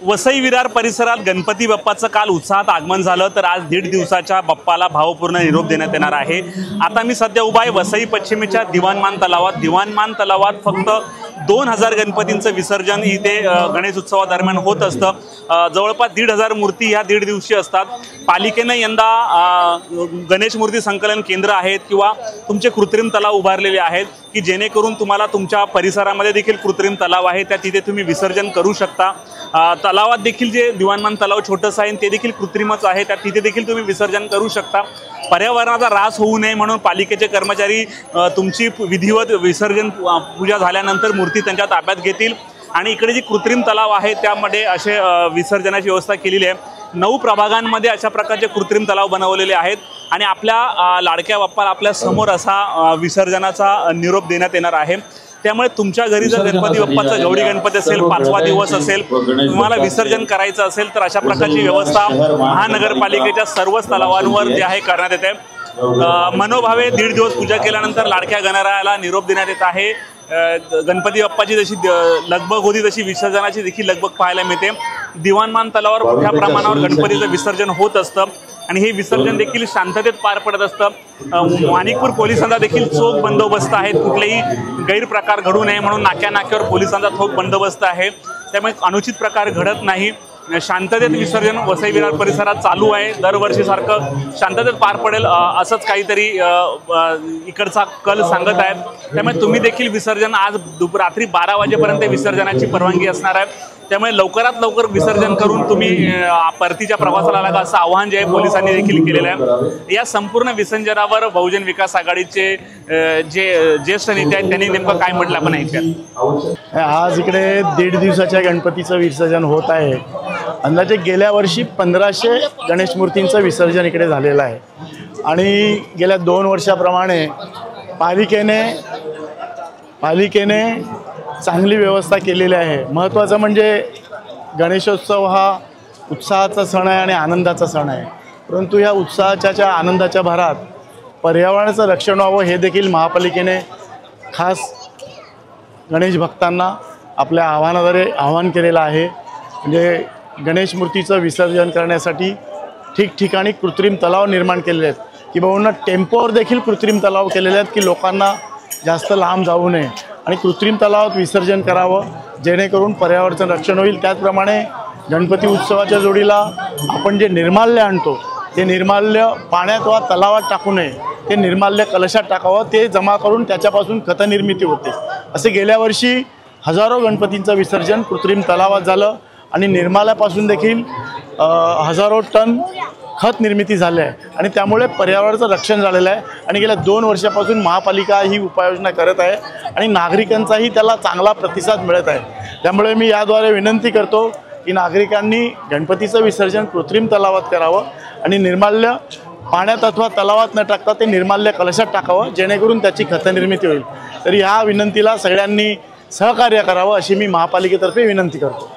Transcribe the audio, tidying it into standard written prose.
वसई विरार परिसरात गणपती बाप्पाचं काल उत्साहात आगमन झालं, तर आज 1.5 दिवसाच्या बाप्पाला भावपूर्ण निरोप देण्यात येणार आहे। आता मी सध्या उभा आहे वसई पश्चिमेच्या दिवाणमान तलावात। दिवाणमान तलावात फक्त 2000 गणपतींचं विसर्जन इथे गणेश उत्सवादरम्यान होत असतं। जवळपास 1500 मूर्ती ह्या 1.5 दिवशी असतात। पालिकेने यंदा गणेश मूर्ती संकलन केंद्र आहेत किंवा तुमचे कृत्रिम तलाव उभारलेले आहेत की जेणेकरून तुम्हाला तुमच्या परिसरामध्ये देखील कृत्रिम तलाव आहे त्या तिथे तुम्ही विसर्जन करू शकता। तलावात देखील जे दिवाणमान तलाव छोटंसं आहे ते देखील कृत्रिमच आहे, त्या तिथे देखील तुम्ही विसर्जन करू शकता। पर्यावरणाचा ऱ्हास होऊ नये म्हणून पालिकेचे कर्मचारी तुमची विधिवत विसर्जन पूजा झाल्यानंतर मूर्ती त्यांच्या ताब्यात घेतील आणि इकडे जी कृत्रिम तलाव आहे त्यामध्ये असे विसर्जनाची व्यवस्था केलेली आहे। 9 प्रभागांमध्ये अशा प्रकारचे कृत्रिम तलाव बनवलेले आहेत आणि आपल्या लाडक्या बाप्पाला आपल्या समोर असा विसर्जनाचा निरोप देण्यात येणार आहे। त्यामुळे तुमच्या घरी जर गणपती बाप्पाचा गौरी गणपती असेल, 5वा दिवस असेल, तुम्हाला विसर्जन करायचं असेल तर अशा प्रकारची व्यवस्था महानगरपालिकेच्या सर्वच तलावांवर जे आहे करण्यात येते। मनोभावे 1.5 दिवस पूजा केल्यानंतर लाडक्या गणरायाला निरोप देण्यात येत आहे। गणपती बाप्पाची जशी लगबग होती तशी विसर्जनाची देखील लगबग पाहायला मिळते। दिवाणमान तलावावर मोठ्या प्रमाणावर गणपतीचं विसर्जन होत असतं आणि हे विसर्जन देखील शांततेत पार पडत असतं। माणिकपूर पोलिसांचा देखील चोख बंदोबस्त आहे, कुठलेही गैरप्रकार घडू नये म्हणून नाक्यावर पोलिसांचा चोख बंदोबस्त आहे, त्यामुळे अनुचित प्रकार घडत नाही। शांततेत विसर्जन वसई विरार परिसरात चालू आहे। दरवर्षीसारखं शांततेत पार पडेल असंच काहीतरी इकडचा कल सांगत आहे। त्यामुळे तुम्ही देखील विसर्जन आज रात्री 12 वाजेपर्यंत विसर्जनाची परवानगी असणार आहे, त्यामुळे लवकरात लवकर विसर्जन करून तुम्ही परतीच्या प्रवासाला लागा असं आवाहन जे आहे पोलिसांनी देखील केलेलं आहे। या संपूर्ण विसर्जनावर बहुजन विकास आघाडीचे जे ज्येष्ठ नेते आहेत त्यांनी नेमकं काय म्हटलं आपण ऐकूया। आज इकडे 1.5 दिवसाच्या गणपतीचं विसर्जन होत आहे। अंदाजे गेल्या वर्षी 1500 गणेश मूर्तींचं विसर्जन इकडे झालेलं आहे आणि गेल्या 2 वर्षाप्रमाणे पालिकेने चांगली व्यवस्था केलेली आहे। महत्त्वाचं म्हणजे गणेशोत्सव हा उत्साहाचा सण आहे आणि आनंदाचा सण आहे, परंतु या उत्साहाच्या आनंदाच्या भरात पर्यावरणाचं रक्षण व्हावं हे देखील महापालिकेने खास गणेश भक्तांना आपल्या आव्हानाद्वारे आवाहन केलेलं आहे। म्हणजे गणेश मूर्तीचं विसर्जन करण्यासाठी ठिकठिकाणी कृत्रिम तलाव निर्माण केलेले आहेत, किंवा टेम्पोवर देखील कृत्रिम तलाव केलेले आहेत की लोकांना जास्त लांब जाऊ नये आणि कृत्रिम तलावात विसर्जन करावं जेणेकरून पर्यावरणाचं रक्षण होईल। त्याचप्रमाणे गणपती उत्सवाच्या जोडीला आपण जे निर्माल्य आणतो ते निर्माल्य पाण्यात वा तलावात टाकू नये, ते निर्माल्य कलशात टाकावं, ते जमा करून त्याच्यापासून खतनिर्मिती होते। असे गेल्या वर्षी हजारो गणपतींचं विसर्जन कृत्रिम तलावात झालं आणि निर्माल्यापासून देखील हजारो टन खत निर्मिती झाली आहे आणि त्यामुळे पर्यावरणाचं रक्षण झालेलं आहे। आणि गेल्या 2 वर्षापासून महापालिका ही उपाययोजना करत आहे आणि नागरिकांचाही त्याला चांगला प्रतिसाद मिळत आहे। त्यामुळे मी याद्वारे विनंती करतो की नागरिकांनी गणपतीचं विसर्जन कृत्रिम तलावात करावं आणि निर्माल्य पाण्यात अथवा तलावात न टाकता ते निर्माल्य कलशात टाकावं जेणेकरून त्याची खतनिर्मिती होईल। तरी ह्या विनंतीला सगळ्यांनी सहकार्य करावं अशी मी महापालिकेतर्फे विनंती करतो।